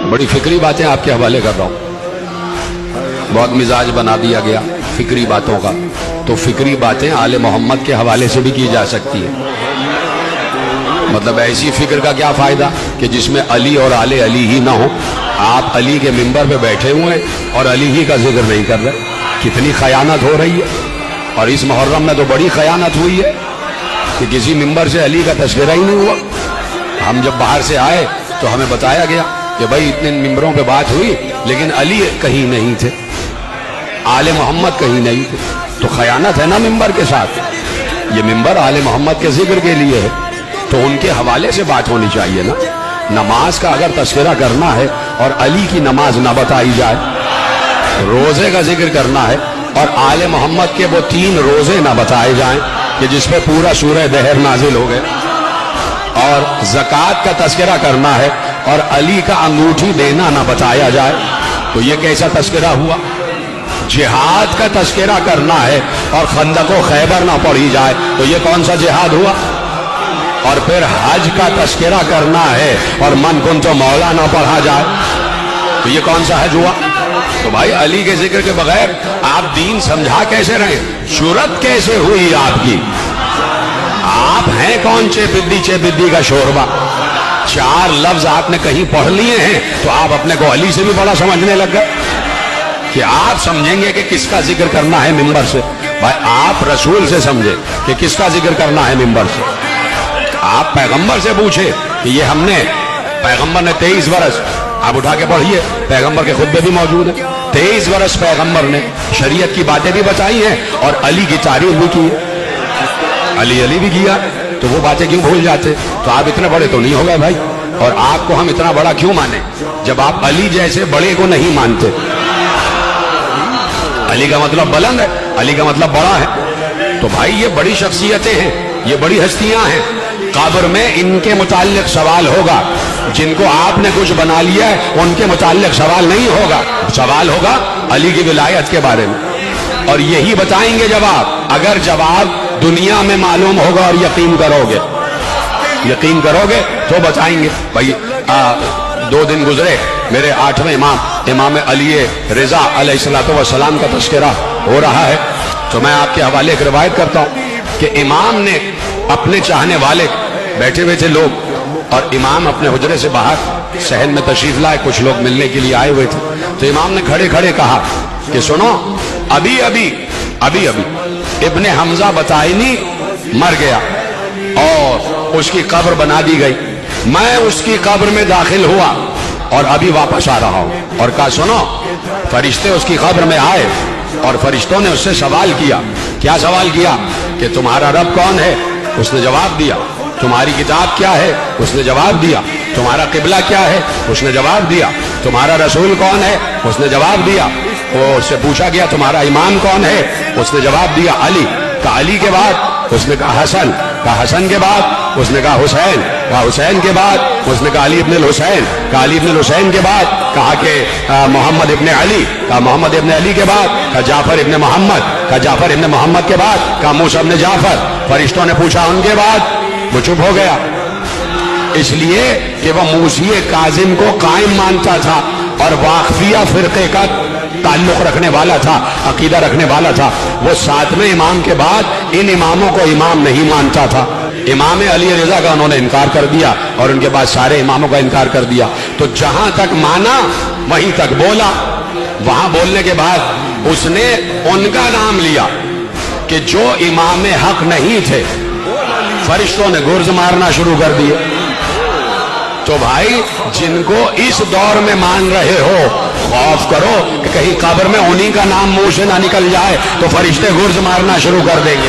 बड़ी फिक्री बातें आपके हवाले कर रहा हूं, बहुत मिजाज बना दिया गया फिक्री बातों का। तो फिक्री बातें आले मोहम्मद के हवाले से भी की जा सकती है। मतलब ऐसी फिक्र का क्या फायदा कि जिसमें अली और आले अली ही ना हो। आप अली के मिंबर पे बैठे हुए हैं और अली ही का जिक्र नहीं कर रहे। कितनी खयानत हो रही है। और इस मुहर्रम में तो बड़ी खयानत हुई है कि किसी मिंबर से अली का तस्करा ही नहीं हुआ। हम जब बाहर से आए तो हमें बताया गया कि भाई इतने मिंबरों पे बात हुई लेकिन अली कहीं नहीं थे, आले मोहम्मद कहीं नहीं थे। तो खयानत है ना मिंबर के साथ। ये मिंबर आले मोहम्मद के जिक्र के लिए है, तो उनके हवाले से बात होनी चाहिए ना। नमाज का अगर तस्करा करना है और अली की नमाज ना बताई जाए, रोजे का जिक्र करना है और आले मोहम्मद के वो 3 रोजे ना बताए जाएं कि जिसपे पूरा सूरह दहर नाजिल हो गए, और ज़कात का तस्करा करना है और अली का अंगूठी देना ना बताया जाए, तो ये कैसा तस्करा हुआ। जिहाद का तस्करा करना है और खंदक व खैबर ना पढ़ी जाए, तो ये कौन सा जिहाद हुआ। और फिर हज का तस्करा करना है और मन कुन तो मौला ना पढ़ा जाए, तो ये कौन सा हज हुआ। तो भाई अली के जिक्र के बगैर आप दीन समझा कैसे रहे, शुरत कैसे हुई आपकी। आप हैं कौन चे बिद्दी का शोरबा। 4 लफ्ज आपने कहीं पढ़ लिए हैं तो आप अपने को अली से भी बड़ा समझने लग गए कि आप समझेंगे कि किसका जिक्र करना है मिंबर से। भाई आप रसूल से समझे कि किसका जिक्र करना है मिंबर से। आप पैगंबर से पूछे कि ये हमने, पैगंबर ने 23 वर्ष, आप उठा के पढ़िए, पैगंबर के खुतबे भी मौजूद है। 23 वर्ष पैगंबर ने शरीयत की बातें भी बताई हैं और अली की तारीफ भी की है, अली अली भी किया। तो वो बातें क्यों भूल जाते। तो आप इतने बड़े तो नहीं हो गए भाई। और आपको हम इतना बड़ा क्यों माने जब आप अली जैसे बड़े को नहीं मानते। अली का मतलब बुलंद है, अली का मतलब बड़ा है। तो भाई ये बड़ी शख्सियतें हैं, ये बड़ी हस्तियां हैं। कब्र में इनके मुताल्लिक सवाल होगा। जिनको आपने कुछ बना लिया है उनके मुताल्लिक सवाल नहीं होगा, सवाल होगा अली की विलायत के बारे में। और यही बताएंगे जवाब। अगर जवाब दुनिया में मालूम होगा और यकीन करोगे तो बताएंगे। भाई 2 दिन गुजरे, मेरे 8वें इमाम अली रिजा अलैहिस्सलातु वस्सलाम का तस्करा हो रहा है। तो मैं आपके हवाले एक रिवायत करता हूँ कि इमाम ने अपने चाहने वाले बैठे हुए थे लोग, और इमाम अपने हुजरे से बाहर सहन में तशरीफ लाए, कुछ लोग मिलने के लिए आए हुए थे। तो इमाम ने खड़े खड़े कहा कि सुनो, अभी अभी इब्ने हमजा बताइनी मर गया और उसकी कब्र बना दी गई। मैं उसकी कब्र में दाखिल हुआ और अभी वापस आ रहा हूं। और कहा सुनो, फरिश्ते उसकी कब्र में आए और फरिश्तों ने उससे सवाल किया। क्या सवाल किया कि तुम्हारा रब कौन है। उसने जवाब दिया। तुम्हारी किताब क्या है। उसने जवाब दिया। तुम्हारा किबला क्या है। उसने जवाब दिया। तुम्हारा रसूल कौन है। उसने जवाब दिया। उससे पूछा गया तुम्हारा इमाम कौन है। उसने जवाब दिया अली। कहा अली के बाद उसने कहा हसन। कहा हसन के बाद उसने कहा हुसैन। कहा हुसैन के बाद उसने कहा अली इब्न हुसैन। कहा अली इब्न हुसैन के बाद कहा कि मोहम्मद इब्न अली। कहा मोहम्मद इब्न अली के बाद कहा जाफर इब्न मोहम्मद। कहा जाफर इब्न मोहम्मद के बाद कहा मूसा इब्न जाफर। फरिश्तों ने पूछा उनके बाद, वो चुप हो गया, इसलिए कि वह मूसी काजिम को कायम मानता था और वाकफिया फिरके का ताल्लुक रखने वाला था, अकीदा रखने वाला था। वो 7वें इमाम के बाद इन इमामों को इमाम नहीं मानता था। इमाम अली रज़ा का उन्होंने इनकार कर दिया और उनके बाद सारे इमामों का इनकार कर दिया। तो जहां तक माना वहीं तक बोला। वहां बोलने के बाद उसने उनका नाम लिया कि जो इमाम हक नहीं थे, फरिश्तों ने गुर्ज मारना शुरू कर दिए। तो भाई जिनको इस दौर में मान रहे हो, खौफ करो कि कहीं कब्र में उन्हीं का नाम मुंह से ना निकल जाए तो फरिश्ते गुर्ज मारना शुरू कर देंगे।